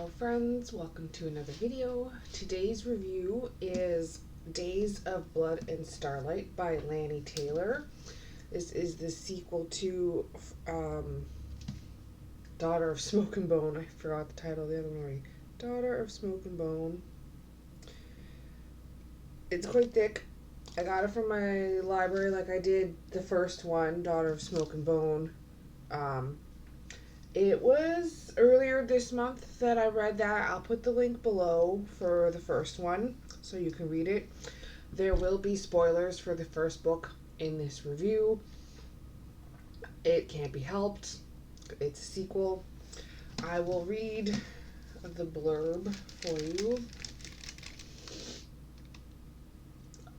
Hello friends, welcome to another video. Today's review is Days of Blood and Starlight by Lanny Taylor. This is the sequel to Daughter of Smoke and Bone. I forgot the title of the other one already. Daughter of Smoke and Bone. It's quite thick. I got it from my library like I did the first one, Daughter of Smoke and Bone. It was earlier this month that I read that. I'll put the link below for the first one so you can read it. There will be spoilers for the first book in this review. It can't be helped. It's a sequel. I will read the blurb for you.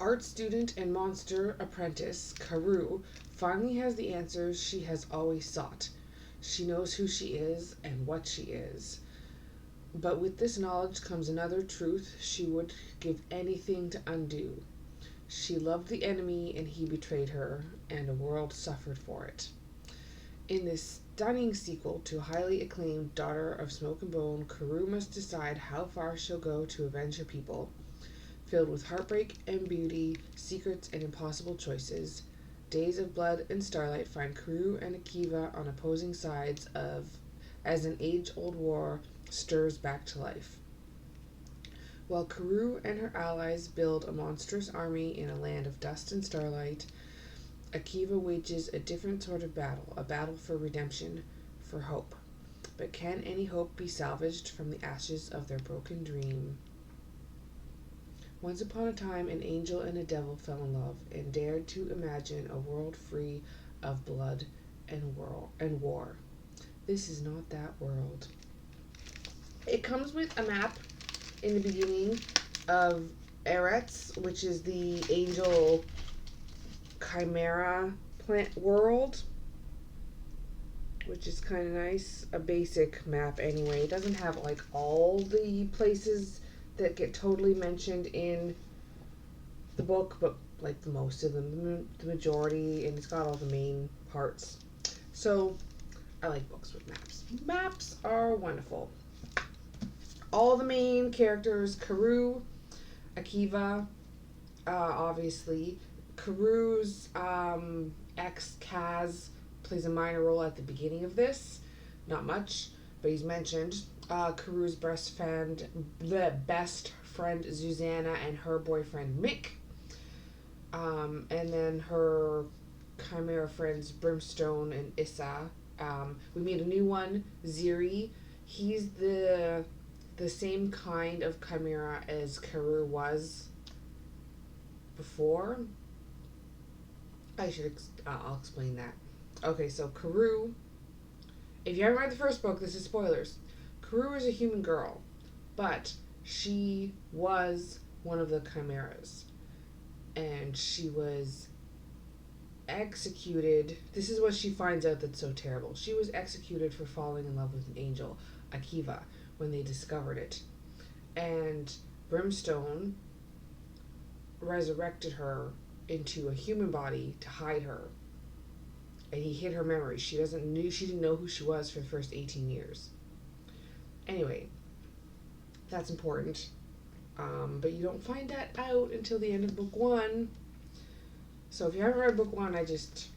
Art student and monster apprentice Karu finally has the answers she has always sought. She knows who she is and what she is. But with this knowledge comes another truth she would give anything to undo. She loved the enemy and he betrayed her, and a world suffered for it. In this stunning sequel to highly acclaimed Daughter of Smoke and Bone, Karu must decide how far she'll go to avenge her people. Filled with heartbreak and beauty, secrets and impossible choices, Days of Blood and Starlight find Karu and Akiva on opposing sides as an age-old war stirs back to life. While Karu and her allies build a monstrous army in a land of dust and starlight, Akiva wages a different sort of battle, a battle for redemption, for hope. But can any hope be salvaged from the ashes of their broken dream? Once upon a time, an angel and a devil fell in love and dared to imagine a world free of blood and war. This is not that world. It comes with a map in the beginning of Eretz, which is the angel chimera plant world, which is kind of nice. A basic map anyway. It doesn't have like all the places that get totally mentioned in the book, but like most of them, the majority, and it's got all the main parts. So I like books with maps. Maps are wonderful. All the main characters: Karu, Akiva, obviously. Karu's ex Kaz plays a minor role at the beginning of this. Not much, but he's mentioned. Karu's best friend Susanna and her boyfriend Mick, and then her chimera friends Brimstone and Issa. We meet a new one, Ziri. He's the same kind of chimera as Karu was before. I'll explain that. Okay, so Karu, if you haven't read the first book, this is spoilers. Karu is a human girl, but she was one of the chimeras, and she was executed. This is what she finds out that's so terrible. She was executed for falling in love with an angel, Akiva, when they discovered it. And Brimstone resurrected her into a human body to hide her. And he hid her memory. She didn't know who she was for the first 18 years. Anyway, that's important. But you don't find that out until the end of book one. So if you haven't read book one, I just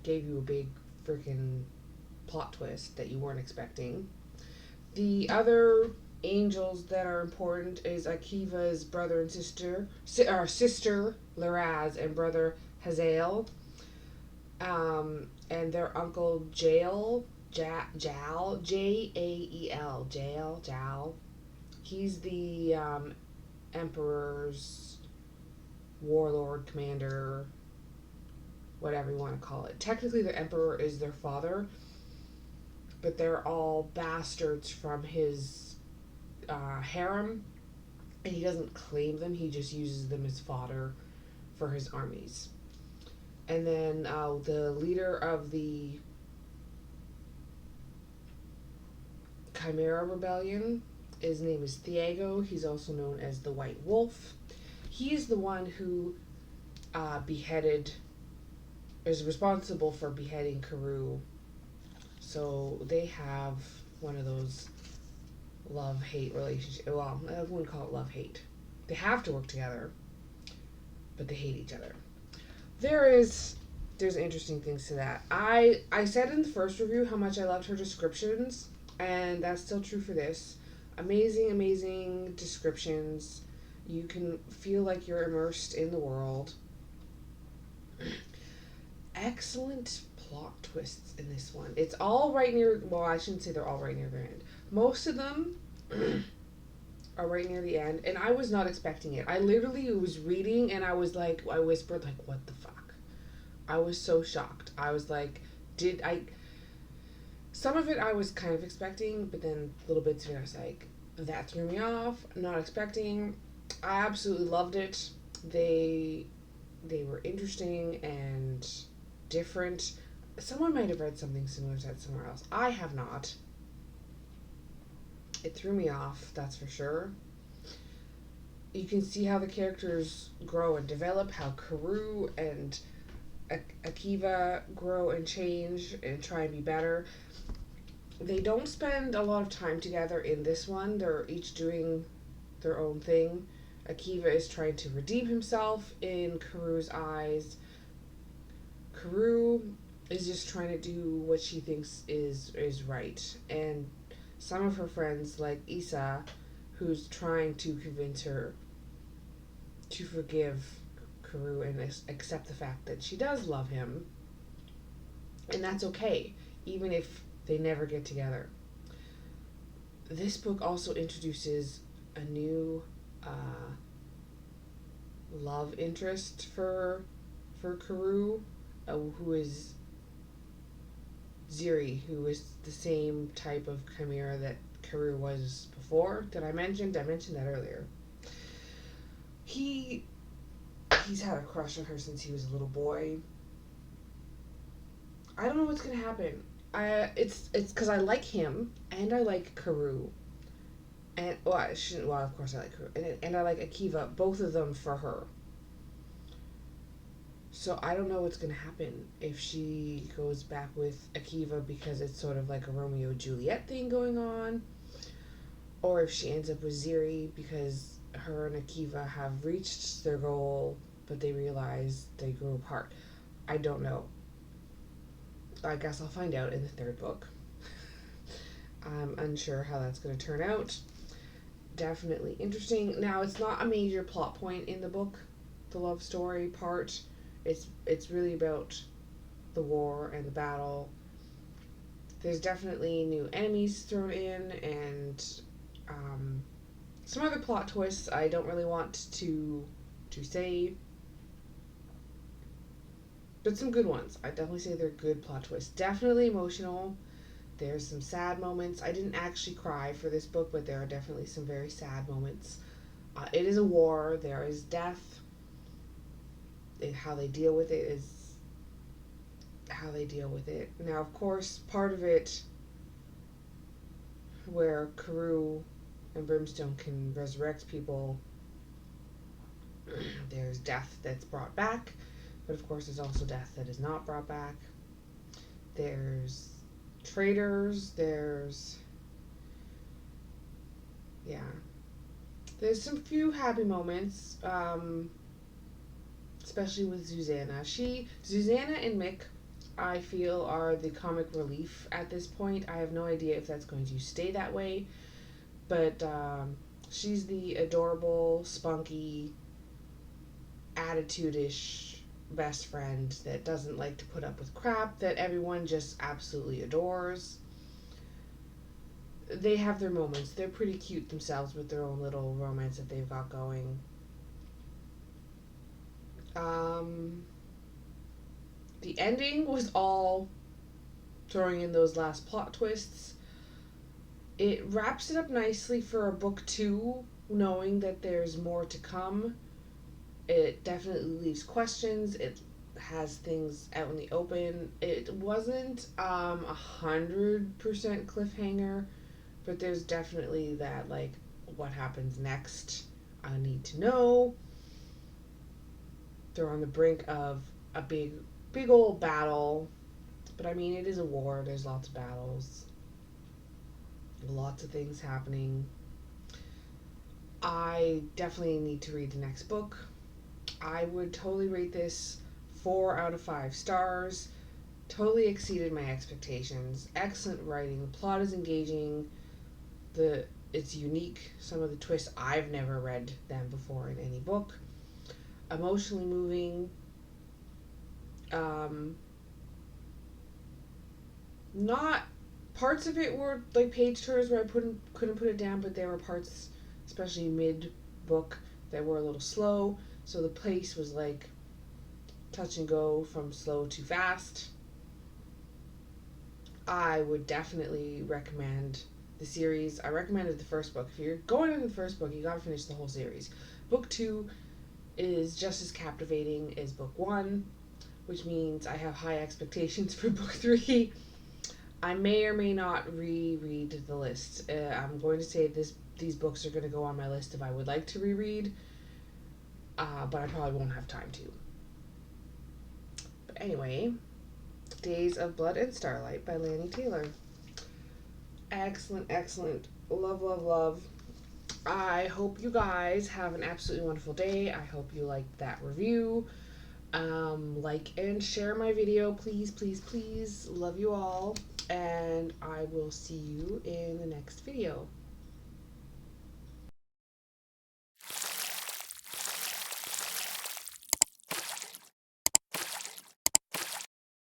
gave you a big freaking plot twist that you weren't expecting. The other angels that are important is Akiva's brother and sister, Laraz, and brother Hazael, and their uncle Jael, Jael, Jael. He's the Emperor's warlord, commander, whatever you want to call it. Technically, the Emperor is their father, but they're all bastards from his harem, and he doesn't claim them. He just uses them as fodder for his armies. And then the leader of the Chimera Rebellion, his name is Thiago. He's also known as the White Wolf. He's the one who is responsible for beheading Karu. So they have one of those love hate relationship. Well, I wouldn't call it love hate. They have to work together, but they hate each other. There is there's interesting things to that. I said in the first review how much I loved her descriptions, and that's still true for this. Amazing, amazing descriptions. You can feel like you're immersed in the world. Excellent plot twists in this one. It's all right near, well, I shouldn't say they're all right near the end. Most of them are right near the end, and I was not expecting it. I literally was reading and I was like, I whispered, like, what the fuck? I was so shocked. I was like, did I. Some of it I was kind of expecting, but then little bits of it I was like, that threw me off. Not expecting. I absolutely loved it. They they were interesting and different. Someone might have read something similar to that somewhere else. I have not. It threw me off, that's for sure. You can see how the characters grow and develop, how Karu and Akiva grow and change and try and be better. They don't spend a lot of time together in this one. They're each doing their own thing. Akiva is trying to redeem himself in Karu's eyes. Karu is just trying to do what she thinks is right. And some of her friends, like Isa, who's trying to convince her to forgive Karu and accept the fact that she does love him, and that's okay, even if they never get together. This book also introduces a new love interest for Karu, who is Ziri, who is the same type of chimera that Karu was before. Did I mention? I mentioned that earlier. He he's had a crush on her since he was a little boy. I don't know what's gonna happen. It's because I like him and I like Karu, and well, I shouldn't. Well, of course I like Karu, and I like Akiva. Both of them for her. So I don't know what's gonna happen if she goes back with Akiva because it's sort of like a Romeo Juliet thing going on, or if she ends up with Ziri because her and Akiva have reached their goal, but they realize they grew apart. I don't know. I guess I'll find out in the third book. I'm unsure how that's going to turn out. Definitely interesting. Now, it's not a major plot point in the book, the love story part. It's really about the war and the battle. There's definitely new enemies thrown in, and some other plot twists I don't really want to say, but some good ones. I definitely say they're good plot twists. Definitely emotional. There's some sad moments. I didn't actually cry for this book, but there are definitely some very sad moments. It is a war. There is death. How they deal with it is how they deal with it. Now, of course, part of it where Karu and Brimstone can resurrect people, there's death that's brought back, but of course, there's also death that is not brought back. There's traitors. Yeah. There's some few happy moments, especially with Susanna. Susanna and Mick, I feel, are the comic relief at this point. I have no idea if that's going to stay that way, but she's the adorable, spunky, attitude-ish best friend that doesn't like to put up with crap, that everyone just absolutely adores. They have their moments. They're pretty cute themselves with their own little romance that they've got going. Um, the ending was all throwing in those last plot twists. It wraps it up nicely for a book two, knowing that there's more to come. It definitely leaves questions. It has things out in the open. It wasn't 100% cliffhanger, but there's definitely that, like, what happens next? I need to know. They're on the brink of a big old battle, but I mean, it is a war. There's lots of battles. Lots of things happening. I definitely need to read the next book. I would totally rate this 4 out of 5 stars. Totally exceeded my expectations. Excellent writing. The plot is engaging. The It's unique. Some of the twists, I've never read them before in any book. Emotionally moving. Um, Not parts of it were like page turns where I couldn't put it down, but there were parts, especially mid book, that were a little slow. So the pace was like touch and go from slow to fast. I would definitely recommend the series. I recommended the first book. If you're going into the first book, you gotta finish the whole series. Book 2 is just as captivating as book 1, which means I have high expectations for book 3. I may or may not reread the list. I'm going to say these books are going to go on my list if I would like to reread, but I probably won't have time to. But anyway, Days of Blood and Starlight by Lanny Taylor. Excellent, excellent. Love, love, love. I hope you guys have an absolutely wonderful day. I hope you liked that review. Like and share my video, please, please, please. Love you all. And I will see you in the next video.